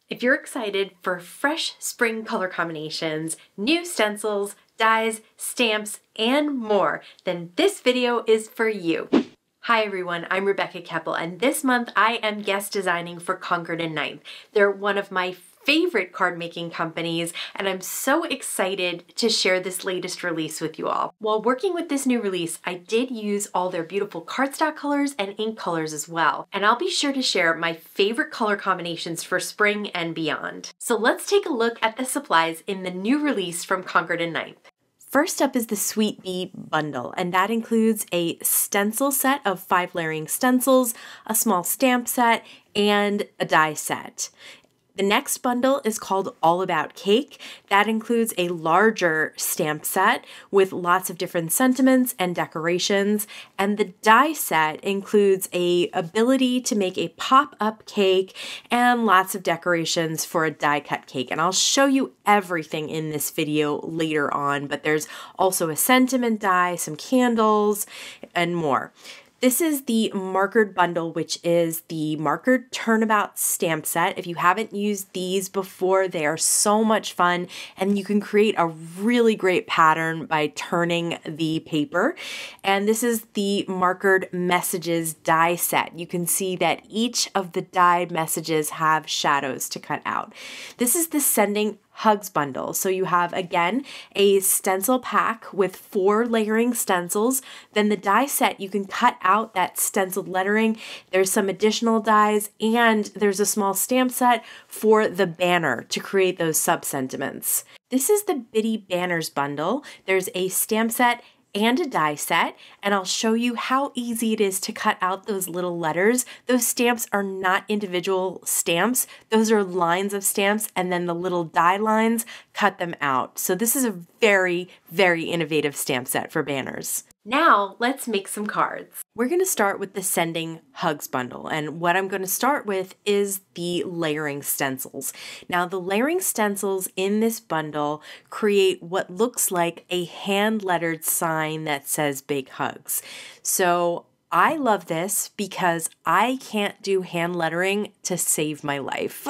If you're excited for fresh spring color combinations, new stencils, dies, stamps, and more, then this video is for you. Hi everyone, I'm Rebecca Keppel, and this month I am guest designing for Concord and Ninth. They're one of my favorite card making companies, and I'm so excited to share this latest release with you all. While working with this new release, I did use all their beautiful cardstock colors and ink colors as well, and I'll be sure to share my favorite color combinations for spring and beyond. So let's take a look at the supplies in the new release from Concord and Ninth. First up is the Sweet Bee bundle, and that includes a stencil set of 5 layering stencils, a small stamp set, and a die set. The next bundle is called All About Cake. That includes a larger stamp set with lots of different sentiments and decorations. And the die set includes a ability to make a pop-up cake and lots of decorations for a die cut cake. And I'll show you everything in this video later on, but there's also a sentiment die, some candles, and more. This is the markered bundle, which is the markered Turnabout stamp set. If you haven't used these before, they are so much fun, and you can create a really great pattern by turning the paper. And this is the markered messages die set. You can see that each of the die messages have shadows to cut out. This is the Sending Hugs bundle. So you have, again, a stencil pack with 4 layering stencils. Then the die set, you can cut out that stenciled lettering. There's some additional dies, and there's a small stamp set for the banner to create those sub-sentiments. This is the Bitty Banners bundle. There's a stamp set and a die set, and I'll show you how easy it is to cut out those little letters. Those stamps are not individual stamps. Those are lines of stamps, and then the little die lines cut them out. So this is a very, very innovative stamp set for banners. Now let's make some cards. We're going to start with the Sending Hugs bundle, and what I'm going to start with is the layering stencils. Now the layering stencils in this bundle create what looks like a hand-lettered sign that says Big Hugs. So I love this because I can't do hand lettering to save my life.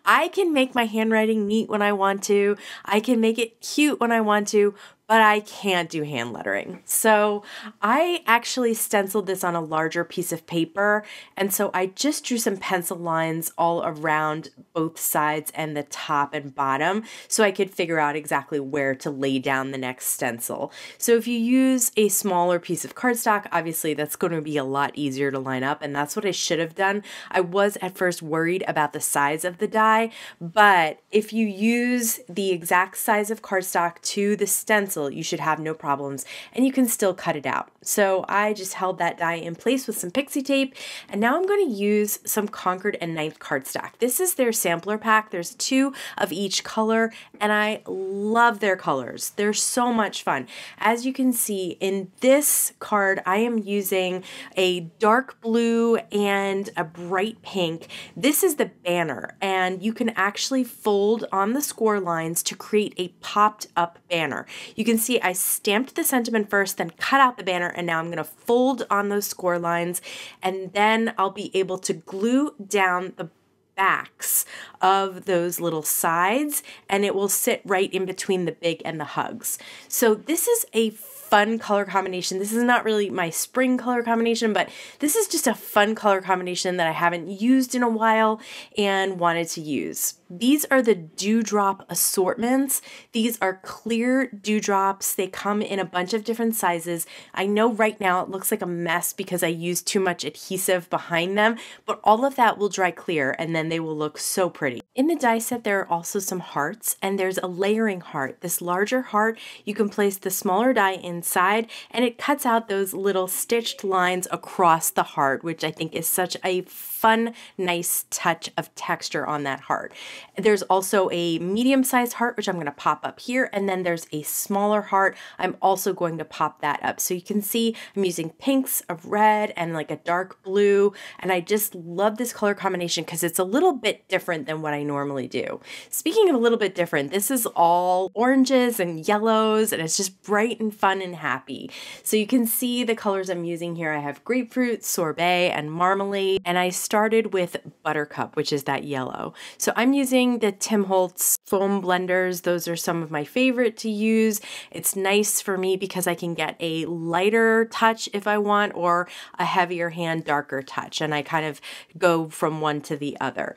I can make my handwriting neat when I want to, I can make it cute when I want to, but I can't do hand lettering. So I actually stenciled this on a larger piece of paper, and so I just drew some pencil lines all around both sides and the top and bottom so I could figure out exactly where to lay down the next stencil. So if you use a smaller piece of cardstock, obviously that's going to be a lot easier to line up, and that's what I should have done. I was at first worried about the size of the die, but if you use the exact size of cardstock to the stencil, you should have no problems, and you can still cut it out. So I just held that die in place with some pixie tape, and now I'm going to use some Concord and Ninth cardstock. This is their sampler pack. There's 2 of each color, and I love their colors. They're so much fun. As you can see in this card, I am using a dark blue and a bright pink. This is the banner, and you can actually fold on the score lines to create a popped up banner. You can see I stamped the sentiment first, then cut out the banner, and now I'm going to fold on those score lines, and then I'll be able to glue down the backs of those little sides, and it will sit right in between the big and the hugs. So this is a fun color combination. This is not really my spring color combination, but this is just a fun color combination that I haven't used in a while and wanted to use. These are the dewdrop assortments. These are clear dewdrops. They come in a bunch of different sizes. I know right now it looks like a mess because I used too much adhesive behind them, but all of that will dry clear and then they will look so pretty. In the die set, there are also some hearts, and there's a layering heart. This larger heart, you can place the smaller die inside, and it cuts out those little stitched lines across the heart, which I think is such a fun, nice touch of texture on that heart. There's also a medium-sized heart, which I'm going to pop up here, and then there's a smaller heart. I'm also going to pop that up. So you can see I'm using pinks, a red, and like a dark blue, and I just love this color combination because it's a little bit different than what I normally do. Speaking of a little bit different, this is all oranges and yellows, and it's just bright and fun and unhappy. So you can see the colors I'm using here. I have grapefruit, sorbet, and marmalade. And I started with buttercup, which is that yellow. So I'm using the Tim Holtz foam blenders. Those are some of my favorite to use. It's nice for me because I can get a lighter touch if I want, or a heavier hand, darker touch. And I kind of go from one to the other.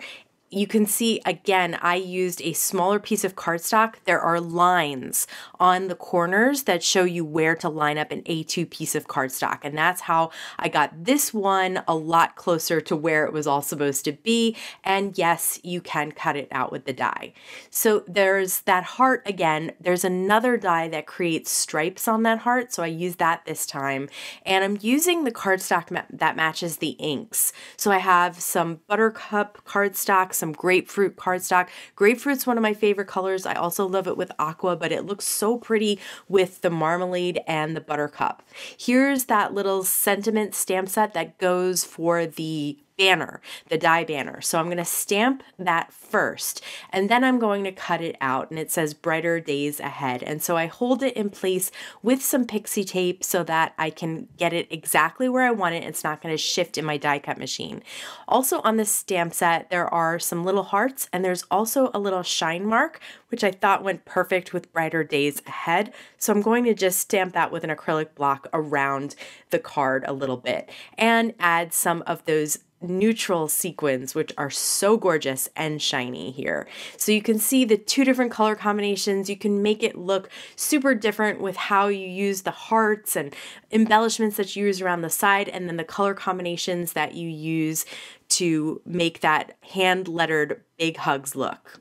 You can see, again, I used a smaller piece of cardstock. There are lines on the corners that show you where to line up an A2 piece of cardstock. And that's how I got this one a lot closer to where it was all supposed to be. And yes, you can cut it out with the die. So there's that heart again. There's another die that creates stripes on that heart. So I used that this time. And I'm using the cardstock that matches the inks. So I have some buttercup cardstock, some grapefruit cardstock. Grapefruit's one of my favorite colors. I also love it with aqua, but it looks so pretty with the marmalade and the buttercup. Here's that little sentiment stamp set that goes for the banner, the die banner. So I'm going to stamp that first, and then I'm going to cut it out, and it says brighter days ahead. And so I hold it in place with some pixie tape so that I can get it exactly where I want it. It's not going to shift in my die cut machine. Also on this stamp set, there are some little hearts, and there's also a little shine mark, which I thought went perfect with brighter days ahead. So I'm going to just stamp that with an acrylic block around the card a little bit and add some of those neutral sequins, which are so gorgeous and shiny here. So you can see the two different color combinations. You can make it look super different with how you use the hearts and embellishments that you use around the side, and then the color combinations that you use to make that hand lettered big hugs look.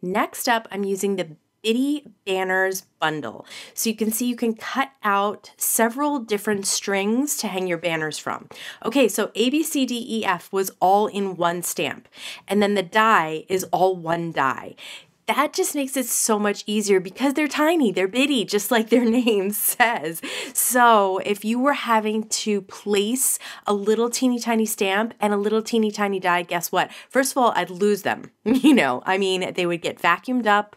Next up, I'm using the Bitty Banners bundle. So you can see you can cut out several different strings to hang your banners from. Okay, so A, B, C, D, E, F was all in one stamp, and then the die is all one die. That just makes it so much easier because they're tiny, they're bitty, just like their name says. So if you were having to place a little teeny tiny stamp and a little teeny tiny die, guess what? First of all, I'd lose them. I mean, they would get vacuumed up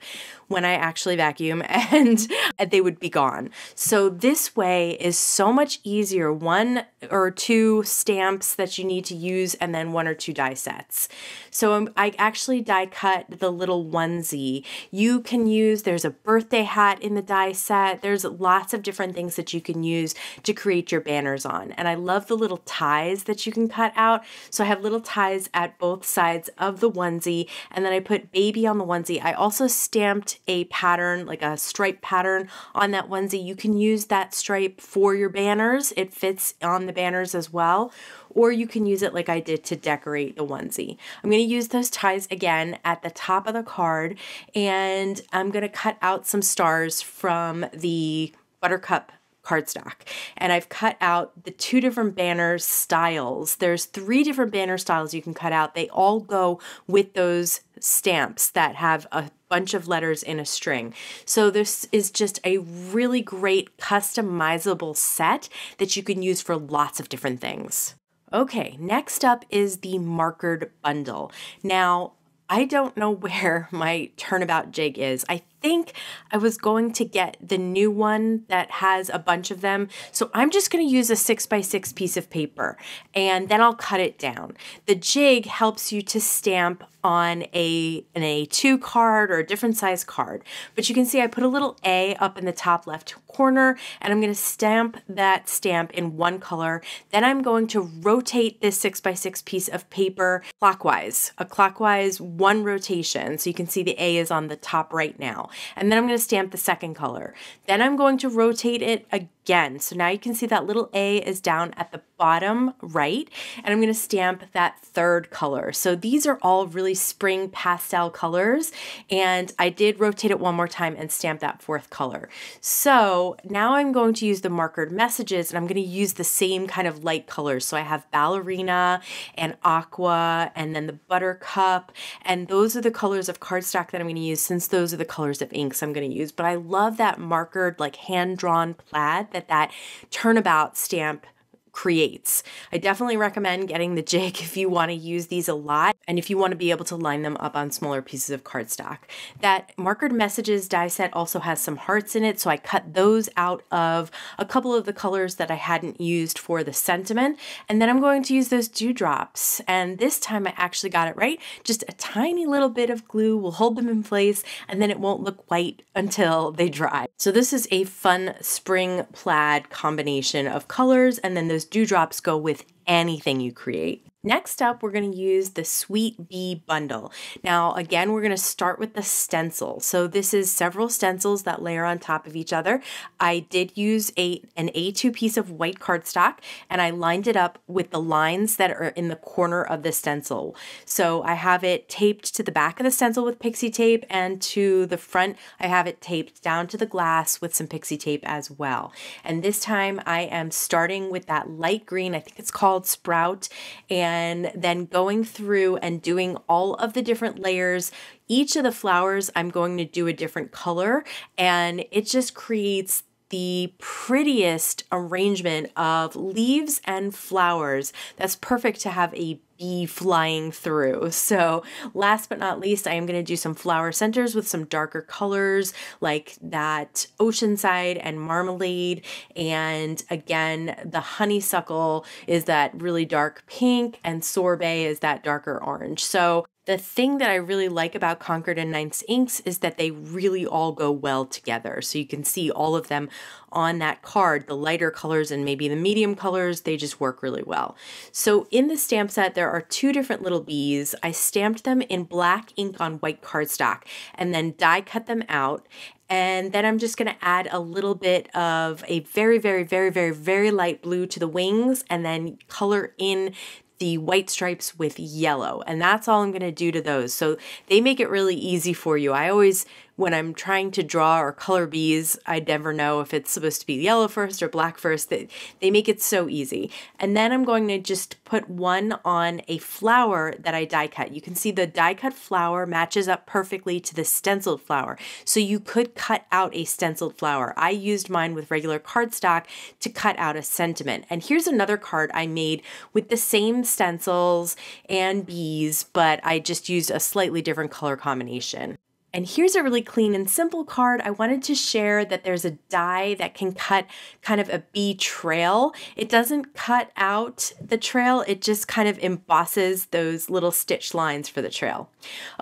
when I actually vacuum, and they would be gone. So this way is so much easier. 1 or 2 stamps that you need to use, and then 1 or 2 die sets. So I actually die cut the little onesie. You can use, there's a birthday hat in the die set. There's lots of different things that you can use to create your banners on. And I love the little ties that you can cut out. So I have little ties at both sides of the onesie, and then I put baby on the onesie. I also stamped a pattern, like a stripe pattern on that onesie. You can use that stripe for your banners. It fits on the banners as well. Or you can use it like I did to decorate the onesie. I'm going to use those ties again at the top of the card, and I'm going to cut out some stars from the buttercup cardstock. And I've cut out the 2 different banner styles. There's 3 different banner styles you can cut out. They all go with those stamps that have a bunch of letters in a string. So this is just a really great customizable set that you can use for lots of different things. Okay, next up is the markered bundle. Now, I don't know where my Turnabout jig is. I think I was going to get the new one that has a bunch of them. So I'm just going to use a 6x6 piece of paper, and then I'll cut it down. The jig helps you to stamp on an A2 card or a different size card. But you can see I put a little A up in the top left corner, and I'm going to stamp that stamp in one color. Then I'm going to rotate this 6x6 piece of paper clockwise, a clockwise 1 rotation. So you can see the A is on the top right now. And then I'm going to stamp the second color. Then I'm going to rotate it again. So now you can see that little A is down at the bottom right, and I'm going to stamp that third color. So these are all really spring pastel colors, and I did rotate it one more time and stamp that 4th color. So now I'm going to use the markered messages, and I'm going to use the same kind of light colors. So I have ballerina and aqua, and then the buttercup, and those are the colors of cardstock that I'm going to use, since those are the colors of inks I'm going to use. But I love that markered, like hand-drawn plaid that Turnabout stamp creates. I definitely recommend getting the jig if you want to use these a lot and if you want to be able to line them up on smaller pieces of cardstock. That Markered Messages die set also has some hearts in it, so I cut those out of a couple of the colors that I hadn't used for the sentiment, and then I'm going to use those dewdrops, and this time I actually got it right. Just a tiny little bit of glue will hold them in place, and then it won't look white until they dry. So this is a fun spring plaid combination of colors, and then those dewdrops go with anything you create. Next up, we're going to use the Sweet Bee bundle. Now, again, we're going to start with the stencil. So this is several stencils that layer on top of each other. I did use an A2 piece of white cardstock, and I lined it up with the lines that are in the corner of the stencil. So I have it taped to the back of the stencil with pixie tape, and to the front, I have it taped down to the glass with some pixie tape as well. And this time I am starting with that light green, I think it's called Sprout, and then going through and doing all of the different layers. Each of the flowers I'm going to do a different color, and it just creates the prettiest arrangement of leaves and flowers that's perfect to have a bee flying through. So last but not least, I am going to do some flower centers with some darker colors like that Oceanside and Marmalade. And again, the Honeysuckle is that really dark pink and Sorbet is that darker orange. So the thing that I really like about Concord and Ninth's inks is that they really all go well together. So you can see all of them on that card, the lighter colors and maybe the medium colors, they just work really well. So in the stamp set, there are two different little bees. I stamped them in black ink on white cardstock and then die cut them out. And then I'm just going to add a little bit of a very, very, very, very, very light blue to the wings and then color in the white stripes with yellow, and that's all I'm going to do to those. So they make it really easy for you. I always, when I'm trying to draw or color bees, I never know if it's supposed to be yellow first or black first. They make it so easy. And then I'm going to just put one on a flower that I die cut. You can see the die cut flower matches up perfectly to the stenciled flower. So you could cut out a stenciled flower. I used mine with regular cardstock to cut out a sentiment. And here's another card I made with the same stencils and bees, but I just used a slightly different color combination. And here's a really clean and simple card. I wanted to share that there's a die that can cut kind of a bee trail. It doesn't cut out the trail, it just kind of embosses those little stitch lines for the trail.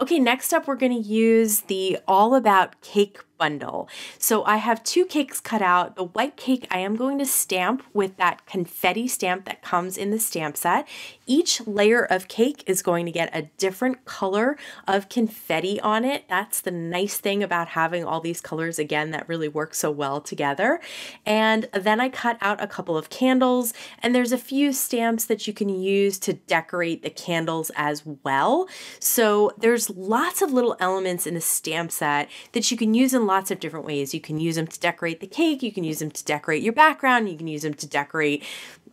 Okay, next up we're going to use the All About Cake bundle. So I have two cakes cut out. The white cake I am going to stamp with that confetti stamp that comes in the stamp set. Each layer of cake is going to get a different color of confetti on it. That's the nice thing about having all these colors, again, that really work so well together. And then I cut out a couple of candles, and there's a few stamps that you can use to decorate the candles as well. So there's lots of little elements in the stamp set that you can use in lots of different ways. You can use them to decorate the cake, you can use them to decorate your background, you can use them to decorate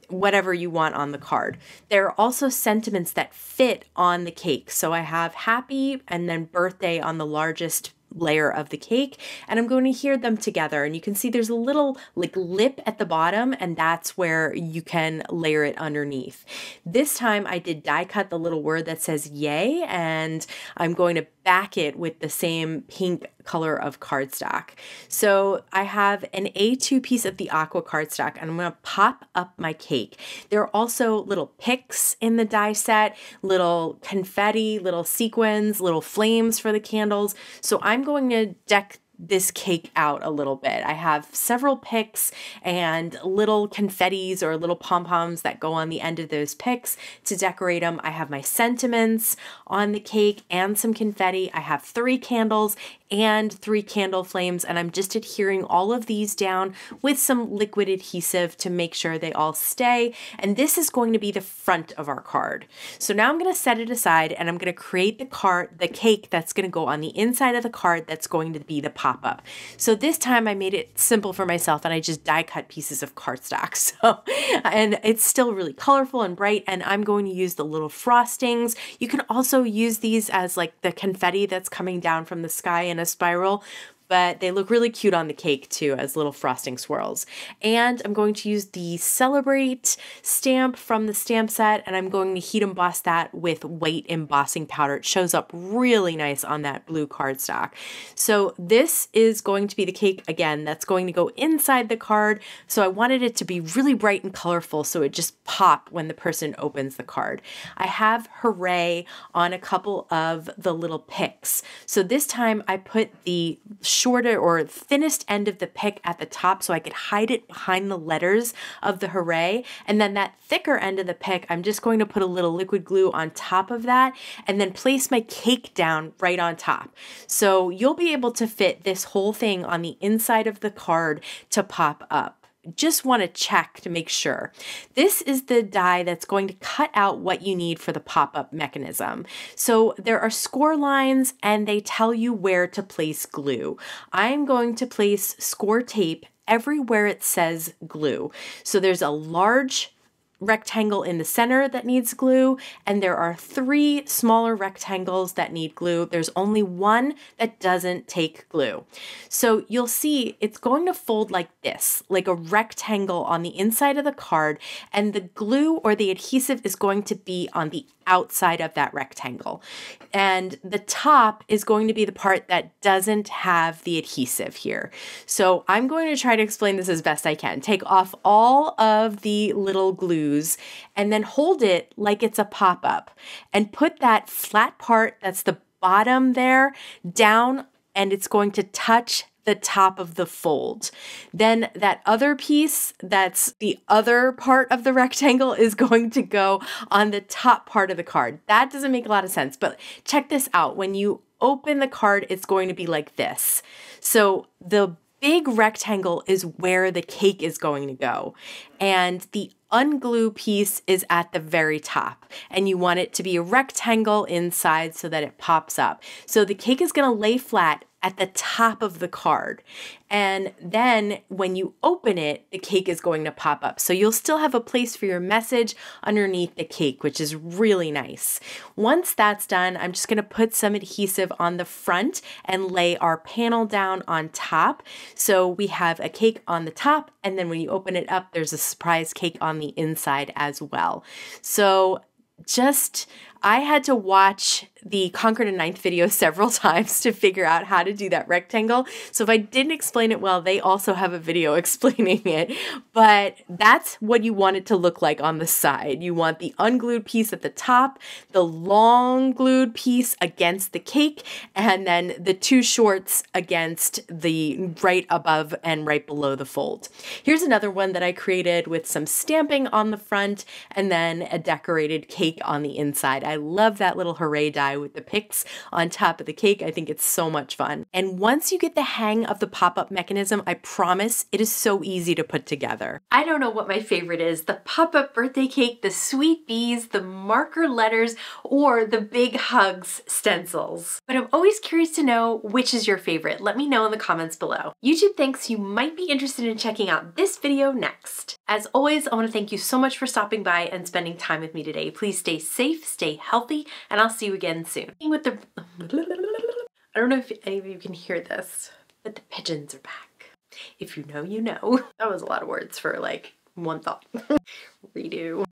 whatever you want on the card. There are also sentiments that fit on the cake. So I have happy and then birthday on the largest layer of the cake, and I'm going to adhere them together, and you can see there's a little like lip at the bottom, and that's where you can layer it underneath. This time I did die cut the little word that says yay, and I'm going to back it with the same pink color of cardstock. So I have an A2 piece of the aqua cardstock, and I'm going to pop up my cake. There are also little picks in the die set, little confetti, little sequins, little flames for the candles. So I'm going to deck this cake out a little bit. I have several picks and little confettis or little pom-poms that go on the end of those picks to decorate them. I have my sentiments on the cake and some confetti. I have 3 candles and 3 candle flames, and I'm just adhering all of these down with some liquid adhesive to make sure they all stay. And this is going to be the front of our card. So now I'm going to set it aside, and I'm going to create the cake that's going to go on the inside of the card that's going to be the pop-up. So this time I made it simple for myself, and I just die cut pieces of cardstock. So, and it's still really colorful and bright, and I'm going to use the little frostings. You can also use these as like the confetti that's coming down from the sky in a spiral. but they look really cute on the cake too as little frosting swirls. And I'm going to use the Celebrate stamp from the stamp set, and I'm going to heat emboss that with white embossing powder. It shows up really nice on that blue cardstock. So this is going to be the cake again that's going to go inside the card. So I wanted it to be really bright and colorful so it just pop when the person opens the card. I have Hooray on a couple of the little picks. So this time I put the shorter or thinnest end of the pick at the top so I could hide it behind the letters of the Hooray. And then that thicker end of the pick, I'm just going to put a little liquid glue on top of that and then place my cake down right on top. So you'll be able to fit this whole thing on the inside of the card to pop up. Just want to check to make sure. This is the die that's going to cut out what you need for the pop-up mechanism. So there are score lines and they tell you where to place glue. I'm going to place score tape everywhere it says glue. So there's a large rectangle in the center that needs glue, and there are 3 smaller rectangles that need glue. There's only one that doesn't take glue. So you'll see it's going to fold like this, like a rectangle on the inside of the card, and the glue or the adhesive is going to be on the outside of that rectangle. And the top is going to be the part that doesn't have the adhesive here. So I'm going to try to explain this as best I can. Take off all of the little glues and then hold it like it's a pop-up and put that flat part that's the bottom there down, and it's going to touch the top of the fold. Then that other piece that's the other part of the rectangle is going to go on the top part of the card. That doesn't make a lot of sense, but check this out. When you open the card, it's going to be like this. So the big rectangle is where the cake is going to go, and the unglue piece is at the very top, and you want it to be a rectangle inside so that it pops up. So the cake is going to lay flat at the top of the card, and then when you open it, the cake is going to pop up. So you'll still have a place for your message underneath the cake, which is really nice. Once that's done, I'm just going to put some adhesive on the front and lay our panel down on top. So we have a cake on the top, and then when you open it up, there's a surprise cake on the inside as well. So I had to watch the Concord and 9th video several times to figure out how to do that rectangle. So if I didn't explain it well, they also have a video explaining it. But that's what you want it to look like on the side. You want the unglued piece at the top, the long glued piece against the cake, and then the 2 shorts against the right above and right below the fold. Here's another one that I created with some stamping on the front and then a decorated cake on the inside. I love that little Hooray die with the picks on top of the cake. I think it's so much fun. And once you get the hang of the pop-up mechanism, I promise it is so easy to put together. I don't know what my favorite is, the pop-up birthday cake, the sweet bees, the marker letters, or the big hugs stencils. But I'm always curious to know which is your favorite. Let me know in the comments below. YouTube thinks you might be interested in checking out this video next. As always, I want to thank you so much for stopping by and spending time with me today. Please stay safe, stay healthy, and I'll see you again soon. With the I don't know if any of you can hear this, but the pigeons are back. If you know, you know. That was a lot of words for like one thought. Redo.